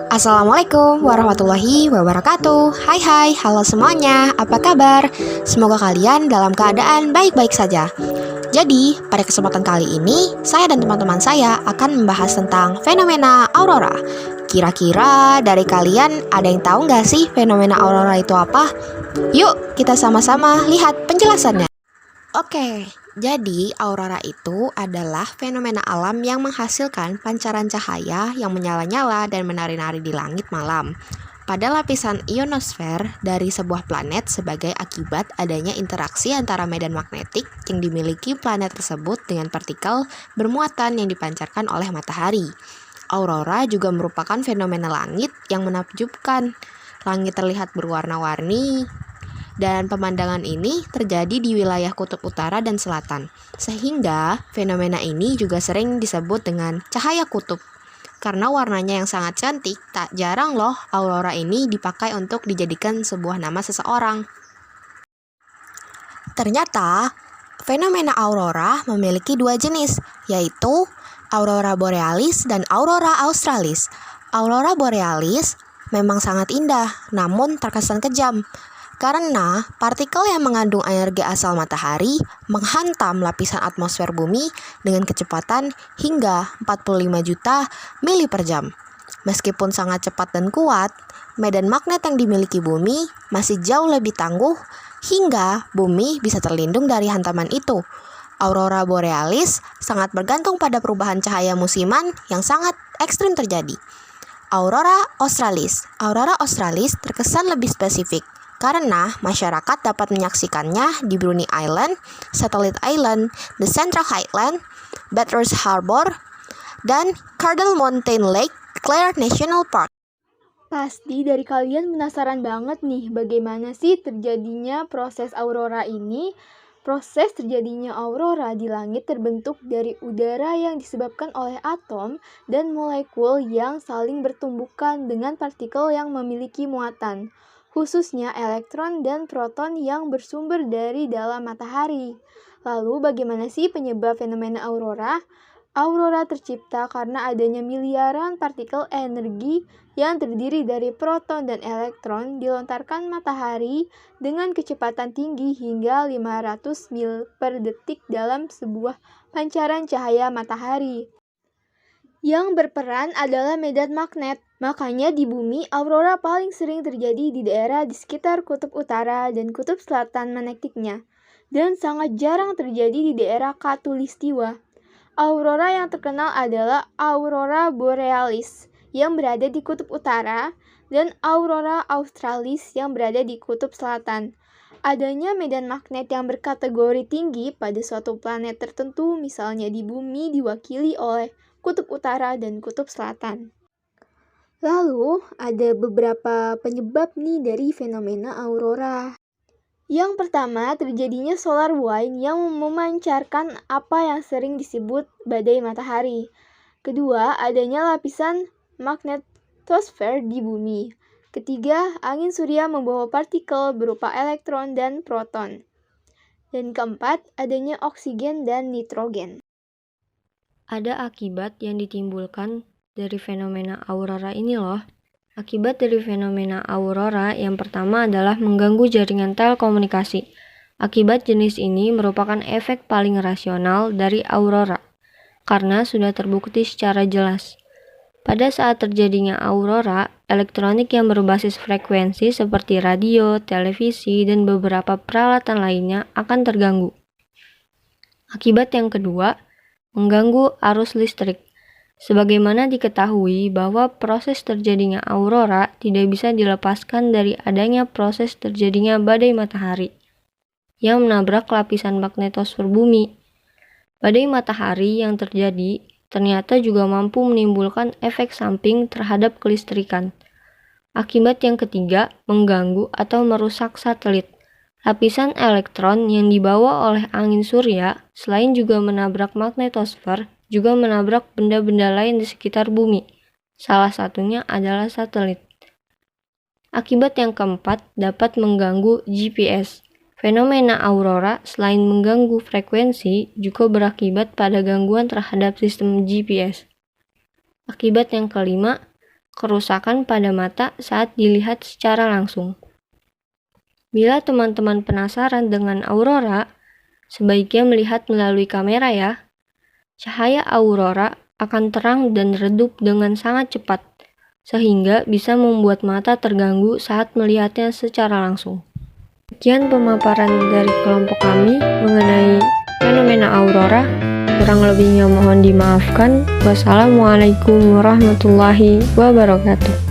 Assalamualaikum warahmatullahi wabarakatuh. Hai, halo semuanya, apa kabar? Semoga kalian dalam keadaan baik-baik saja. Jadi, pada kesempatan kali ini, saya dan teman-teman saya akan membahas tentang fenomena aurora. Kira-kira dari kalian ada yang tahu nggak sih fenomena aurora itu apa? Yuk, kita sama-sama lihat penjelasannya. Oke, jadi aurora itu adalah fenomena alam yang menghasilkan pancaran cahaya yang menyala-nyala dan menari-nari di langit malam pada lapisan ionosfer dari sebuah planet sebagai akibat adanya interaksi antara medan magnetik yang dimiliki planet tersebut dengan partikel bermuatan yang dipancarkan oleh matahari. Aurora juga merupakan fenomena langit yang menakjubkan. Langit terlihat berwarna-warni, dan pemandangan ini terjadi di wilayah kutub utara dan selatan, sehingga fenomena ini juga sering disebut dengan cahaya kutub. Karena warnanya yang sangat cantik, tak jarang loh aurora ini dipakai untuk dijadikan sebuah nama seseorang. Ternyata, fenomena aurora memiliki dua jenis, yaitu aurora borealis dan aurora australis. Aurora borealis memang sangat indah, namun terkesan kejam, karena partikel yang mengandung energi asal matahari menghantam lapisan atmosfer bumi dengan kecepatan hingga 45 juta mili per jam. Meskipun sangat cepat dan kuat, medan magnet yang dimiliki bumi masih jauh lebih tangguh hingga bumi bisa terlindung dari hantaman itu. Aurora borealis sangat bergantung pada perubahan cahaya musiman yang sangat ekstrim terjadi. Aurora australis terkesan lebih spesifik, karena masyarakat dapat menyaksikannya di Bruny Island, Satellite Island, The Central Highland, Bathurst Harbor, dan Cardell Mountain Lake Claire National Park. Pasti dari kalian penasaran banget nih bagaimana sih terjadinya proses aurora ini. Proses terjadinya aurora di langit terbentuk dari udara yang disebabkan oleh atom dan molekul yang saling bertumbukan dengan partikel yang memiliki muatan, khususnya elektron dan proton yang bersumber dari dalam matahari. Lalu bagaimana sih penyebab fenomena aurora? Aurora tercipta karena adanya miliaran partikel energi yang terdiri dari proton dan elektron dilontarkan matahari dengan kecepatan tinggi hingga 500 mil per detik dalam sebuah pancaran cahaya matahari. Yang berperan adalah medan magnet. Makanya di bumi, aurora paling sering terjadi di daerah di sekitar kutub utara dan kutub selatan magnetiknya, dan sangat jarang terjadi di daerah khatulistiwa. Aurora yang terkenal adalah aurora borealis yang berada di kutub utara dan aurora australis yang berada di kutub selatan. Adanya medan magnet yang berkategori tinggi pada suatu planet tertentu, misalnya di bumi, diwakili oleh kutub utara dan kutub selatan. Lalu, ada beberapa penyebab nih dari fenomena aurora. Yang pertama, terjadinya solar wind yang memancarkan apa yang sering disebut badai matahari. Kedua, adanya lapisan magnetosfer di bumi. Ketiga, angin surya membawa partikel berupa elektron dan proton. Dan keempat, adanya oksigen dan nitrogen. Ada akibat yang ditimbulkan dari fenomena aurora ini loh. Akibat dari fenomena aurora yang pertama adalah mengganggu jaringan telekomunikasi. Akibat jenis ini merupakan efek paling rasional dari aurora, karena sudah terbukti secara jelas. Pada saat terjadinya aurora, elektronik yang berbasis frekuensi seperti radio, televisi, dan beberapa peralatan lainnya akan terganggu. Akibat yang kedua, mengganggu arus listrik. Sebagaimana diketahui bahwa proses terjadinya aurora tidak bisa dilepaskan dari adanya proses terjadinya badai matahari yang menabrak lapisan magnetosfer bumi. Badai matahari yang terjadi ternyata juga mampu menimbulkan efek samping terhadap kelistrikan. Akibat yang ketiga, mengganggu atau merusak satelit. Lapisan elektron yang dibawa oleh angin surya selain juga menabrak magnetosfer, juga menabrak benda-benda lain di sekitar bumi. Salah satunya adalah satelit. Akibat yang keempat dapat mengganggu GPS. Fenomena aurora selain mengganggu frekuensi juga berakibat pada gangguan terhadap sistem GPS. Akibat yang kelima kerusakan pada mata saat dilihat secara langsung. Bila teman-teman penasaran dengan aurora, sebaiknya melihat melalui kamera ya. Cahaya aurora akan terang dan redup dengan sangat cepat, sehingga bisa membuat mata terganggu saat melihatnya secara langsung. Sekian pemaparan dari kelompok kami mengenai fenomena aurora. Kurang lebihnya mohon dimaafkan. Wassalamualaikum warahmatullahi wabarakatuh.